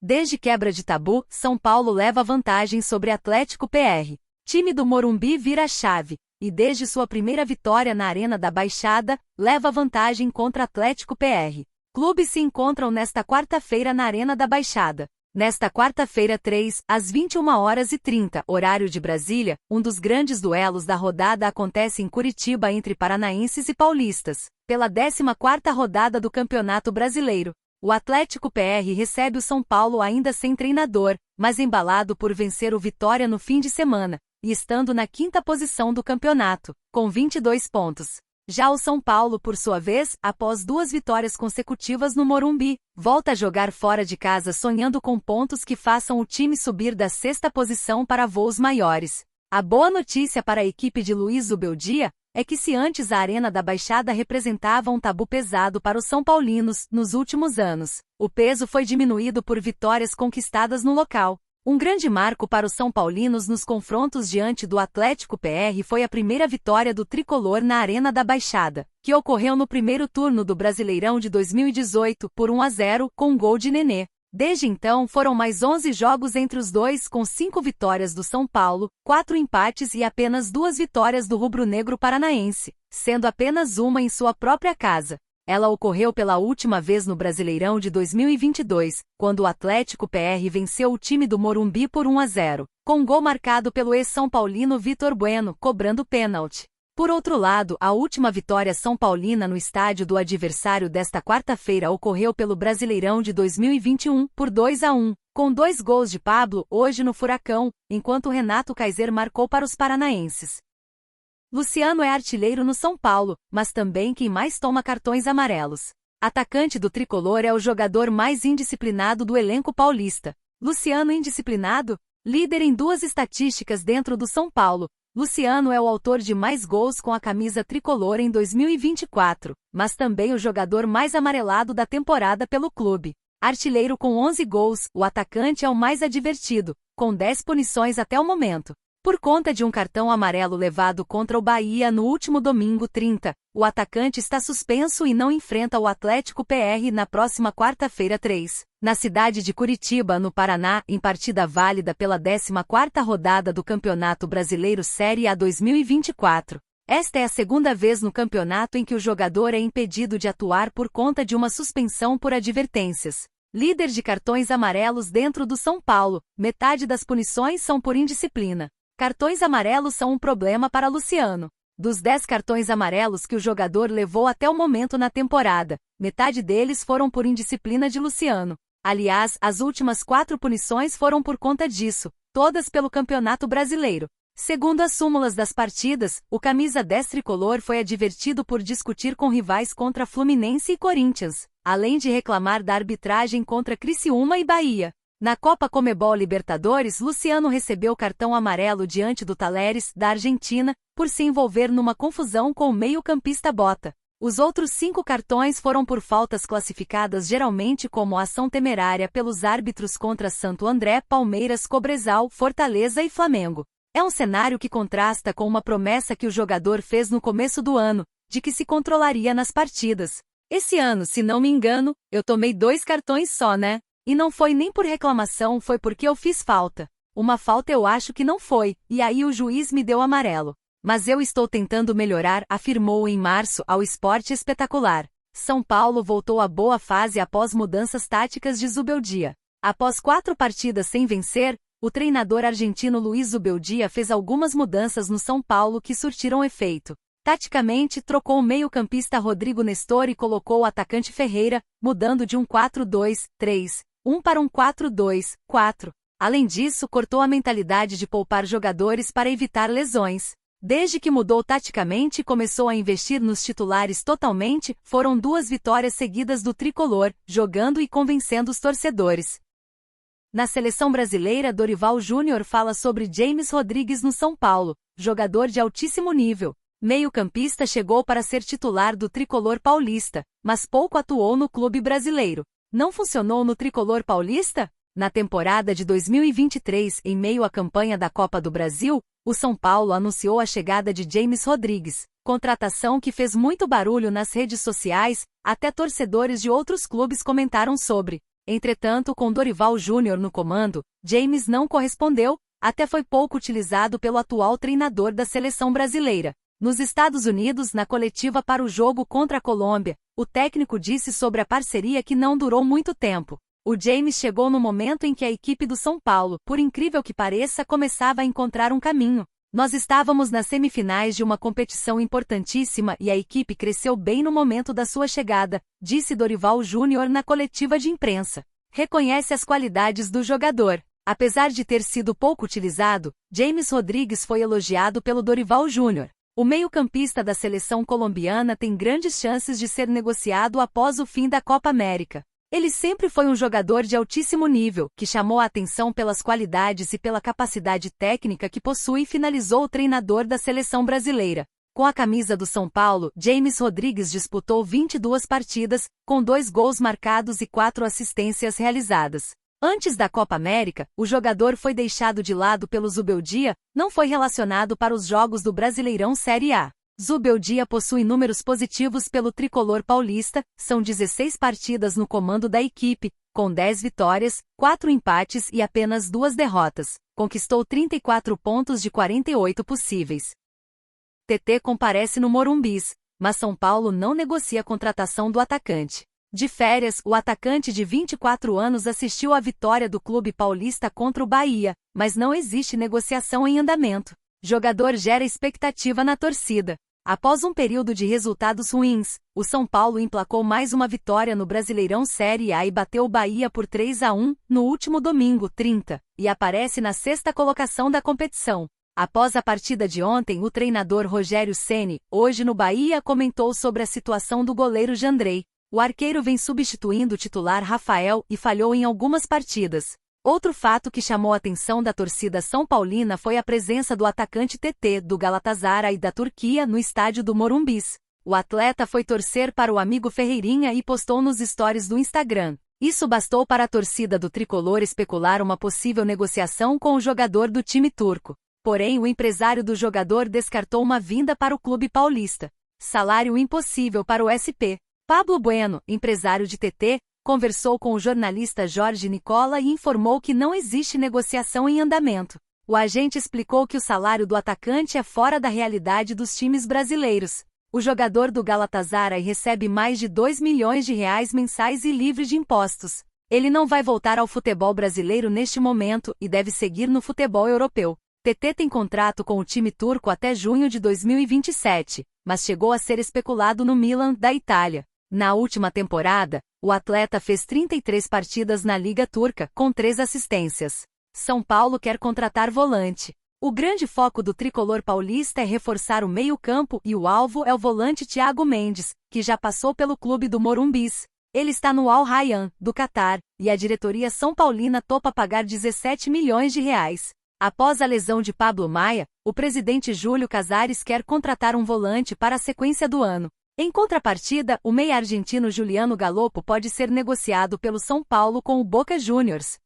Desde quebra de tabu, São Paulo leva vantagem sobre Atlético PR. Time do Morumbi vira a chave, e desde sua primeira vitória na Arena da Baixada, leva vantagem contra Atlético PR. Clubes se encontram nesta quarta-feira na Arena da Baixada. Nesta quarta-feira 3, às 21h30, horário de Brasília, um dos grandes duelos da rodada acontece em Curitiba entre paranaenses e paulistas, pela 14ª rodada do Campeonato Brasileiro. O Atlético PR recebe o São Paulo ainda sem treinador, mas embalado por vencer o Vitória no fim de semana, e estando na 5ª posição do campeonato, com 22 pontos. Já o São Paulo, por sua vez, após 2 vitórias consecutivas no Morumbi, volta a jogar fora de casa sonhando com pontos que façam o time subir da 6ª posição para voos maiores. A boa notícia para a equipe de Luiz Zubeldia é que se antes a Arena da Baixada representava um tabu pesado para os são paulinos, nos últimos anos, o peso foi diminuído por vitórias conquistadas no local. Um grande marco para os são paulinos nos confrontos diante do Atlético PR foi a primeira vitória do tricolor na Arena da Baixada, que ocorreu no primeiro turno do Brasileirão de 2018 por 1-0 com um gol de Nenê. Desde então foram mais 11 jogos entre os dois com 5 vitórias do São Paulo, 4 empates e apenas 2 vitórias do rubro-negro paranaense, sendo apenas uma em sua própria casa. Ela ocorreu pela última vez no Brasileirão de 2022, quando o Atlético PR venceu o time do Morumbi por 1-0, com um gol marcado pelo ex-são paulino Vitor Bueno, cobrando pênalti. Por outro lado, a última vitória são paulina no estádio do adversário desta quarta-feira ocorreu pelo Brasileirão de 2021, por 2-1, com 2 gols de Pablo, hoje no Furacão, enquanto Renato Kaiser marcou para os paranaenses. Luciano é artilheiro no São Paulo, mas também quem mais toma cartões amarelos. Atacante do tricolor é o jogador mais indisciplinado do elenco paulista. Luciano indisciplinado? Líder em 2 estatísticas dentro do São Paulo. Luciano é o autor de mais gols com a camisa tricolor em 2024, mas também o jogador mais amarelado da temporada pelo clube. Artilheiro com 11 gols, o atacante é o mais advertido, com 10 punições até o momento. Por conta de um cartão amarelo levado contra o Bahia no último domingo 30, o atacante está suspenso e não enfrenta o Atlético PR na próxima quarta-feira 3, na cidade de Curitiba, no Paraná, em partida válida pela 14ª rodada do Campeonato Brasileiro Série A 2024. Esta é a segunda vez no campeonato em que o jogador é impedido de atuar por conta de uma suspensão por advertências. Líder de cartões amarelos dentro do São Paulo, metade das punições são por indisciplina. Cartões amarelos são um problema para Luciano. Dos 10 cartões amarelos que o jogador levou até o momento na temporada, metade deles foram por indisciplina de Luciano. Aliás, as últimas 4 punições foram por conta disso, todas pelo Campeonato Brasileiro. Segundo as súmulas das partidas, o camisa 10 tricolor foi advertido por discutir com rivais contra Fluminense e Corinthians, além de reclamar da arbitragem contra Criciúma e Bahia. Na Copa Conmebol Libertadores, Luciano recebeu cartão amarelo diante do Talleres, da Argentina, por se envolver numa confusão com o meio-campista Bota. Os outros 5 cartões foram por faltas classificadas geralmente como ação temerária pelos árbitros contra Santo André, Palmeiras, Cobresal, Fortaleza e Flamengo. É um cenário que contrasta com uma promessa que o jogador fez no começo do ano, de que se controlaria nas partidas. Esse ano, se não me engano, eu tomei 2 cartões só, né? E não foi nem por reclamação, foi porque eu fiz falta. Uma falta eu acho que não foi, e aí o juiz me deu amarelo. Mas eu estou tentando melhorar, afirmou em março ao Esporte Espetacular. São Paulo voltou à boa fase após mudanças táticas de Zubeldia. Após 4 partidas sem vencer, o treinador argentino Luiz Zubeldia fez algumas mudanças no São Paulo que surtiram efeito. Taticamente, trocou o meio-campista Rodrigo Nestor e colocou o atacante Ferreira, mudando de um 4-2-3-1 para um 4-2-4. Além disso, cortou a mentalidade de poupar jogadores para evitar lesões. Desde que mudou taticamente e começou a investir nos titulares totalmente, foram 2 vitórias seguidas do tricolor, jogando e convencendo os torcedores. Na seleção brasileira, Dorival Júnior fala sobre James Rodrigues no São Paulo, jogador de altíssimo nível. Meio-campista chegou para ser titular do tricolor paulista, mas pouco atuou no clube brasileiro. Não funcionou no tricolor paulista? Na temporada de 2023, em meio à campanha da Copa do Brasil, o São Paulo anunciou a chegada de James Rodrigues, contratação que fez muito barulho nas redes sociais, até torcedores de outros clubes comentaram sobre. Entretanto, com Dorival Júnior no comando, James não correspondeu, até foi pouco utilizado pelo atual treinador da seleção brasileira. Nos Estados Unidos, na coletiva para o jogo contra a Colômbia, o técnico disse sobre a parceria que não durou muito tempo. O James chegou no momento em que a equipe do São Paulo, por incrível que pareça, começava a encontrar um caminho. Nós estávamos nas semifinais de uma competição importantíssima e a equipe cresceu bem no momento da sua chegada, disse Dorival Júnior na coletiva de imprensa. Reconhece as qualidades do jogador. Apesar de ter sido pouco utilizado, James Rodrigues foi elogiado pelo Dorival Júnior. O meio-campista da seleção colombiana tem grandes chances de ser negociado após o fim da Copa América. Ele sempre foi um jogador de altíssimo nível, que chamou a atenção pelas qualidades e pela capacidade técnica que possui, finalizou o treinador da seleção brasileira. Com a camisa do São Paulo, James Rodrigues disputou 22 partidas, com 2 gols marcados e 4 assistências realizadas. Antes da Copa América, o jogador foi deixado de lado pelo Zubeldia, não foi relacionado para os jogos do Brasileirão Série A. Zubeldia possui números positivos pelo tricolor paulista, são 16 partidas no comando da equipe, com 10 vitórias, 4 empates e apenas 2 derrotas. Conquistou 34 pontos de 48 possíveis. TT comparece no Morumbis, mas São Paulo não negocia a contratação do atacante. De férias, o atacante de 24 anos assistiu à vitória do clube paulista contra o Bahia, mas não existe negociação em andamento. Jogador gera expectativa na torcida. Após um período de resultados ruins, o São Paulo emplacou mais uma vitória no Brasileirão Série A e bateu o Bahia por 3-1, no último domingo, 30, e aparece na 6ª colocação da competição. Após a partida de ontem, o treinador Rogério Ceni, hoje no Bahia, comentou sobre a situação do goleiro Jandrei. O arqueiro vem substituindo o titular Rafael e falhou em algumas partidas. Outro fato que chamou a atenção da torcida são paulina foi a presença do atacante TT do Galatasaray da Turquia no estádio do Morumbis. O atleta foi torcer para o amigo Ferreirinha e postou nos stories do Instagram. Isso bastou para a torcida do tricolor especular uma possível negociação com o jogador do time turco. Porém, o empresário do jogador descartou uma vinda para o clube paulista. Salário impossível para o SP. Pablo Bueno, empresário de TT, conversou com o jornalista Jorge Nicola e informou que não existe negociação em andamento. O agente explicou que o salário do atacante é fora da realidade dos times brasileiros. O jogador do Galatasaray recebe mais de 2 milhões de reais mensais e livre de impostos. Ele não vai voltar ao futebol brasileiro neste momento e deve seguir no futebol europeu. TT tem contrato com o time turco até junho de 2027, mas chegou a ser especulado no Milan, da Itália. Na última temporada, o atleta fez 33 partidas na Liga Turca, com 3 assistências. São Paulo quer contratar volante. O grande foco do tricolor paulista é reforçar o meio-campo e o alvo é o volante Thiago Mendes, que já passou pelo clube do Morumbis. Ele está no Al Rayyan, do Catar, e a diretoria são paulina topa pagar 17 milhões de reais. Após a lesão de Pablo Maia, o presidente Júlio Casares quer contratar um volante para a sequência do ano. Em contrapartida, o meia argentino Juliano Galopo pode ser negociado pelo São Paulo com o Boca Juniors.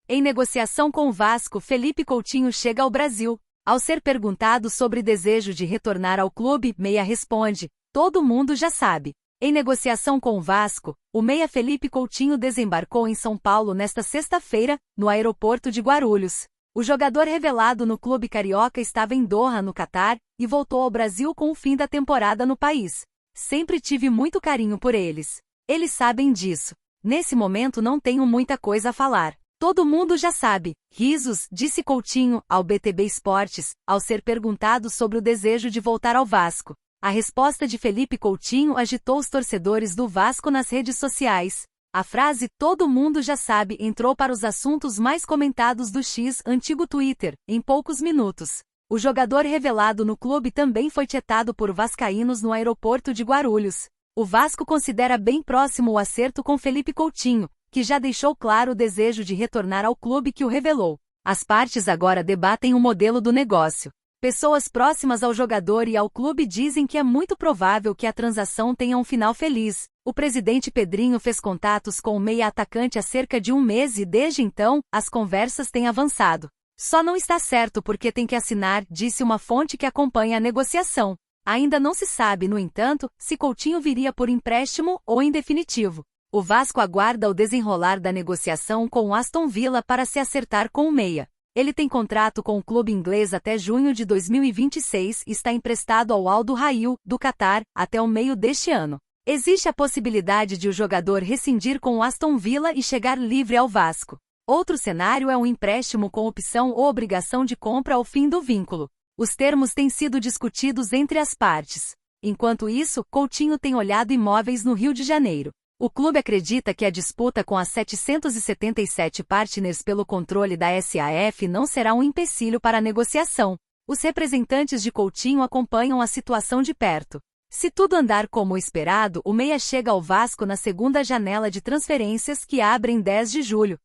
Em negociação com o Vasco, Felipe Coutinho chega ao Brasil. Ao ser perguntado sobre desejo de retornar ao clube, Meia responde: todo mundo já sabe. Em negociação com o Vasco, o meia Felipe Coutinho desembarcou em São Paulo nesta sexta-feira, no aeroporto de Guarulhos. O jogador revelado no clube carioca estava em Doha, no Catar, e voltou ao Brasil com o fim da temporada no país. Sempre tive muito carinho por eles. Eles sabem disso. Nesse momento não tenho muita coisa a falar. Todo mundo já sabe. Risos, disse Coutinho, ao BTB Esportes, ao ser perguntado sobre o desejo de voltar ao Vasco. A resposta de Felipe Coutinho agitou os torcedores do Vasco nas redes sociais. A frase "todo mundo já sabe" entrou para os assuntos mais comentados do X, antigo Twitter, em poucos minutos. O jogador revelado no clube também foi tietado por vascaínos no aeroporto de Guarulhos. O Vasco considera bem próximo o acerto com Felipe Coutinho, que já deixou claro o desejo de retornar ao clube que o revelou. As partes agora debatem o modelo do negócio. Pessoas próximas ao jogador e ao clube dizem que é muito provável que a transação tenha um final feliz. O presidente Pedrinho fez contatos com o meia-atacante há cerca de um mês e desde então, as conversas têm avançado. Só não está certo porque tem que assinar, disse uma fonte que acompanha a negociação. Ainda não se sabe, no entanto, se Coutinho viria por empréstimo ou em definitivo. O Vasco aguarda o desenrolar da negociação com o Aston Villa para se acertar com o meia. Ele tem contrato com o clube inglês até junho de 2026 e está emprestado ao Al Duhail, do Catar, até o meio deste ano. Existe a possibilidade de o jogador rescindir com o Aston Villa e chegar livre ao Vasco. Outro cenário é um empréstimo com opção ou obrigação de compra ao fim do vínculo. Os termos têm sido discutidos entre as partes. Enquanto isso, Coutinho tem olhado imóveis no Rio de Janeiro. O clube acredita que a disputa com as 777 partners pelo controle da SAF não será um empecilho para a negociação. Os representantes de Coutinho acompanham a situação de perto. Se tudo andar como esperado, o meia chega ao Vasco na segunda janela de transferências que abre em 10 de julho.